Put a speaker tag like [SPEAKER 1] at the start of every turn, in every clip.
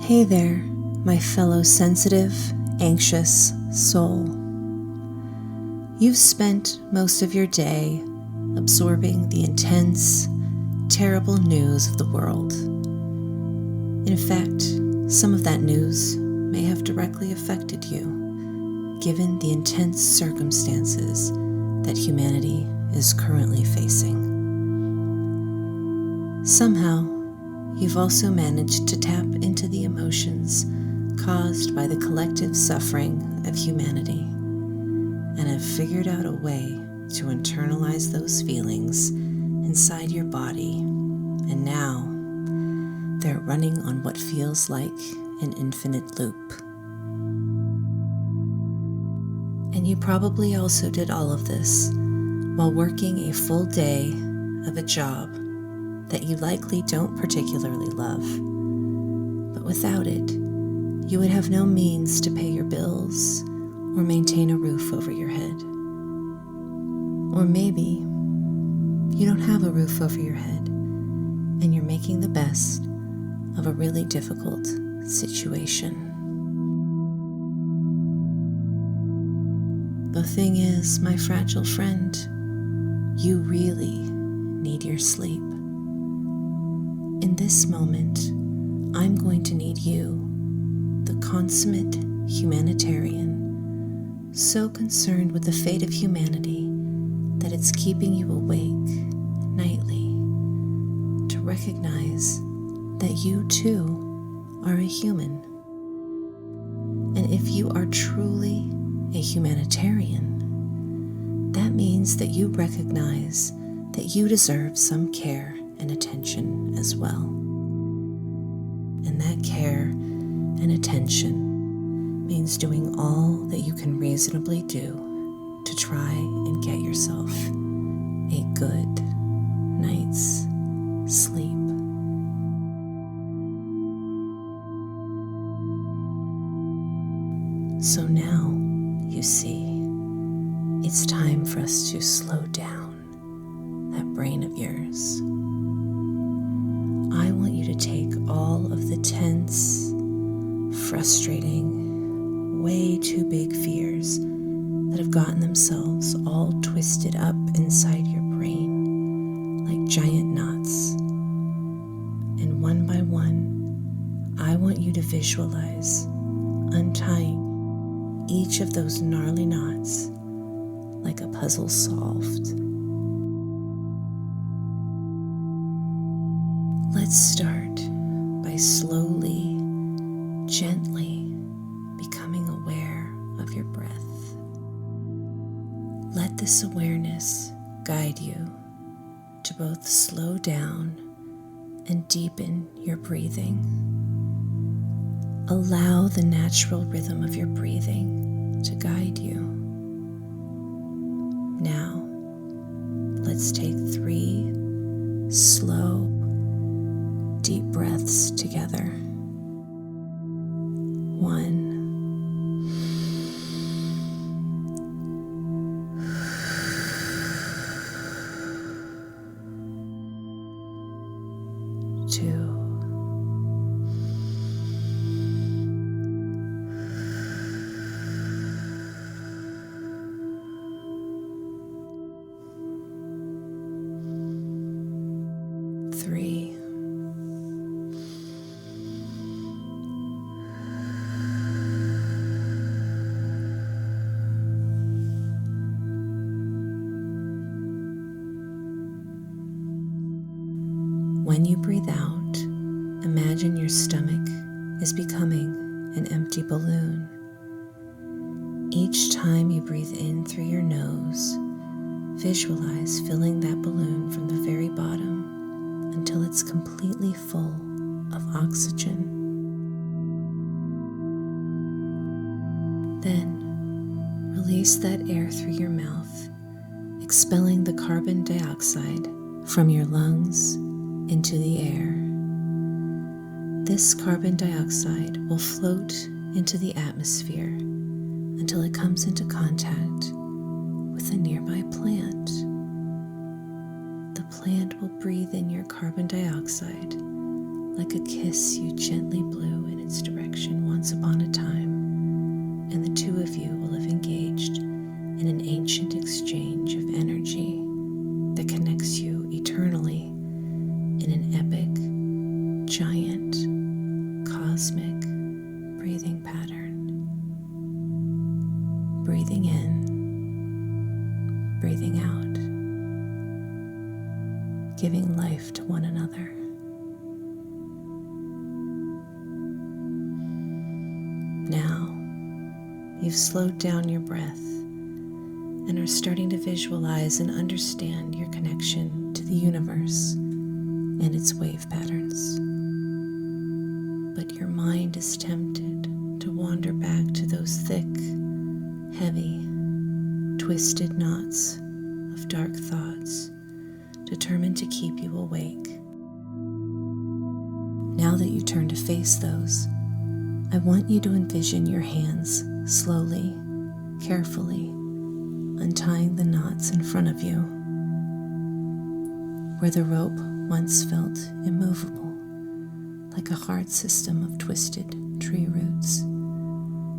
[SPEAKER 1] Hey there, my fellow sensitive, anxious soul. You've spent most of your day absorbing the intense, terrible news of the world. In fact, some of that news may have directly affected you, given the intense circumstances that humanity is currently facing. Somehow, you've also managed to tap into the emotions caused by the collective suffering of humanity and have figured out a way to internalize those feelings inside your body, and now they're running on what feels like an infinite loop. And you probably also did all of this while working a full day of a job that you likely don't particularly love, but without it, you would have no means to pay your bills or maintain a roof over your head. Or maybe you don't have a roof over your head and you're making the best of a really difficult situation. The thing is, my fragile friend, you really need your sleep. In this moment, I'm going to need you, the consummate humanitarian, so concerned with the fate of humanity that it's keeping you awake nightly, to recognize that you too are a human. And if you are truly a humanitarian, that means that you recognize that you deserve some care and attention as well. And that care and attention means doing all that you can reasonably do to try and get yourself a good night's sleep. So now, you see, it's time for us to slow down that brain of yours. I want you to take all of the tense, frustrating, way too big fears that have gotten themselves all twisted up inside your brain like giant knots. And one by one, I want you to visualize untying each of those gnarly knots like a puzzle solved. Let's start by slowly, gently becoming aware of your breath. Let this awareness guide you to both slow down and deepen your breathing. Allow the natural rhythm of your breathing to guide you. Now, let's take 3 slow, deep breaths together. 1. 2. 3. When you breathe out, imagine your stomach is becoming an empty balloon. Each time you breathe in through your nose, visualize filling that balloon from the very bottom until it's completely full of oxygen. Then, release that air through your mouth, expelling the carbon dioxide from your lungs into the air. This carbon dioxide will float into the atmosphere until it comes into contact with a nearby plant. The plant will breathe in your carbon dioxide like a kiss you gently blew in its direction once upon a time, and the two of you will have engaged in an ancient exchange of energy that connects you eternally in an epic, giant, cosmic breathing pattern. Breathing in, breathing out, giving life to one another. Now, you've slowed down your breath and are starting to visualize and understand your connection to the universe and its wave patterns. But your mind is tempted to wander back to those thick, heavy, twisted knots of dark thoughts, determined to keep you awake. Now that you turn to face those, I want you to envision your hands slowly, carefully, untying the knots in front of you. Where the rope once felt immovable, like a hard system of twisted tree roots,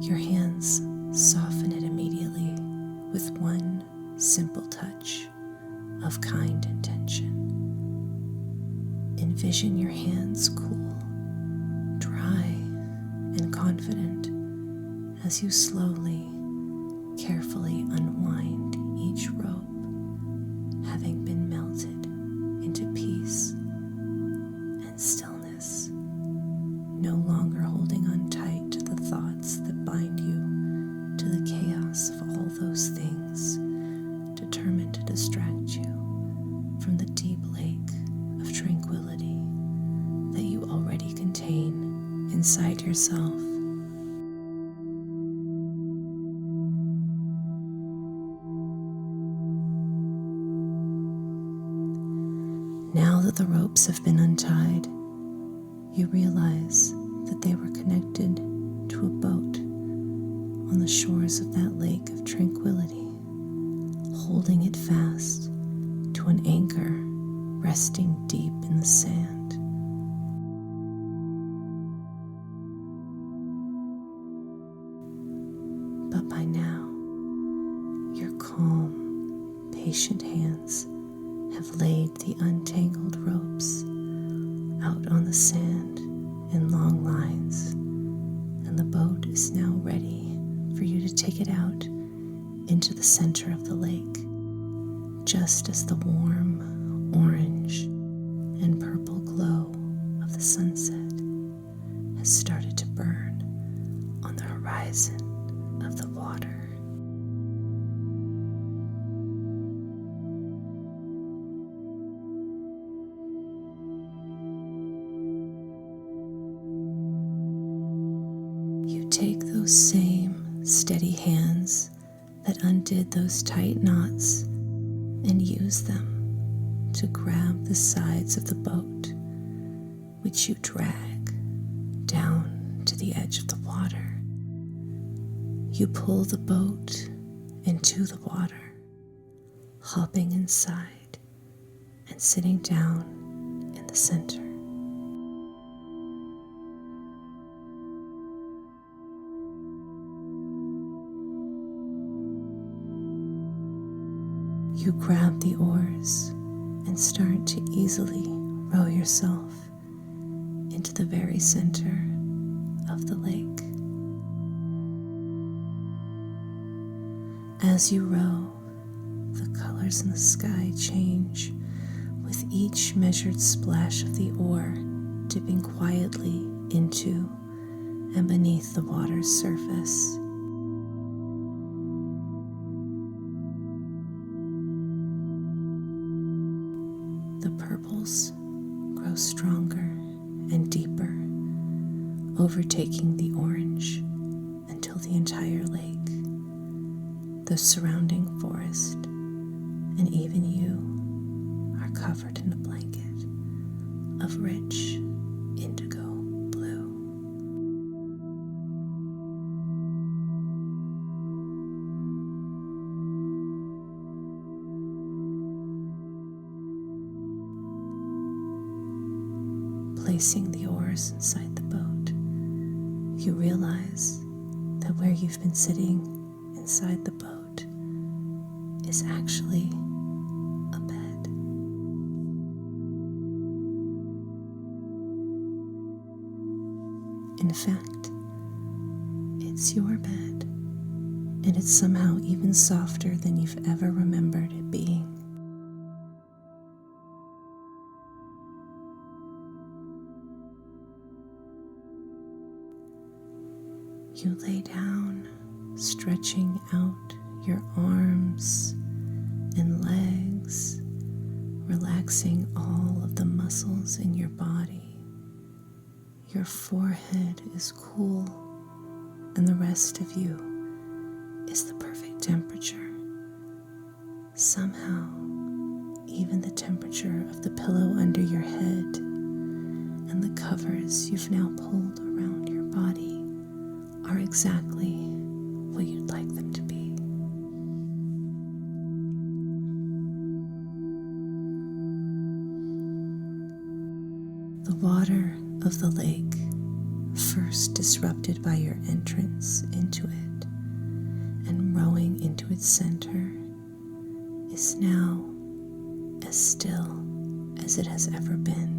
[SPEAKER 1] your hands soften it immediately with one simple touch of kind intention. Envision your hands cool, dry, and confident as you slowly, carefully unwind each rope, having been melted into peace and stillness, no longer holding on tight to the thoughts that bind you to the chaos of all those things determined to distract you from the deep lake of tranquility that you already contain inside yourself. Now that the ropes have been untied, you realize that they were connected to a boat on the shores of that lake of tranquility, holding it fast to an anchor resting deep in the sand. But by now, your calm, patient hands have laid the untangled ropes out on the sand in long lines, and the boat is now ready for you to take it out into the center of the lake, just as the warm orange and purple glow of the sunset has started to burn on the horizon of the water. You take those same steady hands that undid those tight knots and use them to grab the sides of the boat, which you drag down to the edge of the water. You pull the boat into the water, hopping inside and sitting down in the center. You grab the oars and start to easily row yourself into the very center of the lake. As you row, the colors in the sky change with each measured splash of the oar dipping quietly into and beneath the water's surface. The purples grow stronger and deeper, overtaking the orange until the entire lake, the surrounding forest, and even you are covered in a blanket of rich indigo blue. replacing the oars inside the boat, you realize that where you've been sitting inside the boat is actually a bed. In fact, it's your bed, and it's somehow even softer than you've ever remembered it being. You lay down, stretching out your arms and legs, relaxing all of the muscles in your body. Your forehead is cool, and the rest of you is the perfect temperature. Somehow, even the temperature of the pillow under your head and the covers you've now pulled around your body are exactly what you'd like them to be. The water of the lake, first disrupted by your entrance into it and rowing into its center, is now as still as it has ever been.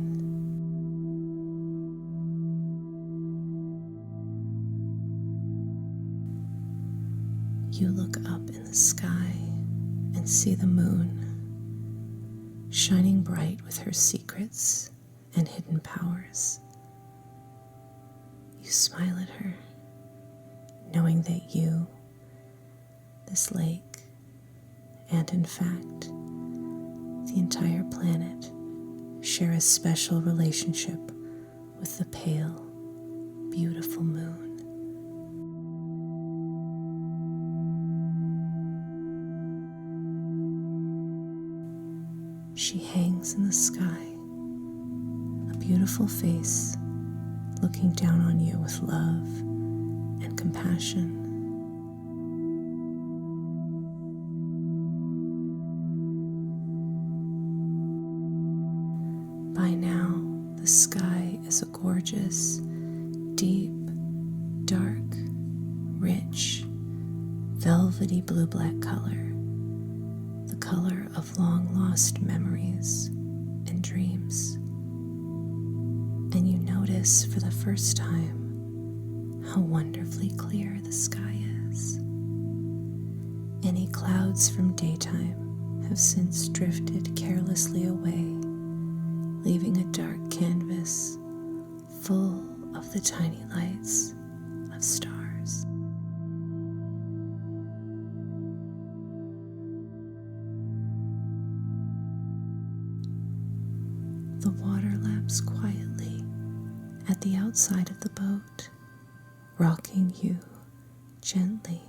[SPEAKER 1] You look up in the sky and see the moon, shining bright with her secrets and hidden powers. You smile at her, knowing that you, this lake, and in fact, the entire planet share a special relationship with the pale, beautiful moon. She hangs in the sky, a beautiful face looking down on you with love and compassion. By now, the sky is a gorgeous, deep, dark, rich, velvety blue-black color, the color of long-lost memories and dreams. And you notice for the first time how wonderfully clear the sky is. Any clouds from daytime have since drifted carelessly away, leaving a dark canvas full of the tiny lights of stars. The water laps quietly at the outside of the boat, rocking you gently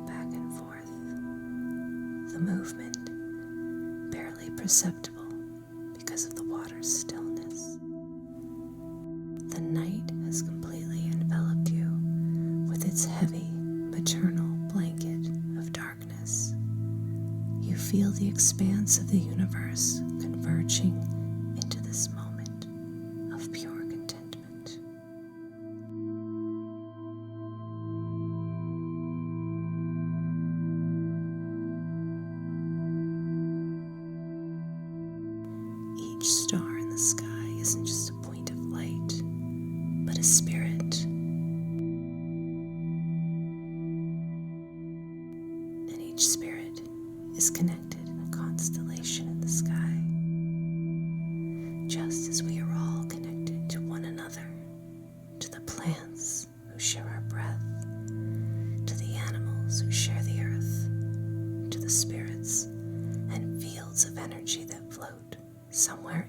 [SPEAKER 1] back and forth, the movement barely perceptible because of the water's stillness. The night has completely enveloped you with its heavy maternal blanket of darkness. You feel the expanse of the universe converging into this moment of pure contentment. Each star in the sky isn't just a point of light, but a spirit. And each spirit is connected in a constellation in the sky, just as we are all connected to one another, to the plants who share our breath, to the animals who share the earth, to the spirits and fields of energy that float somewhere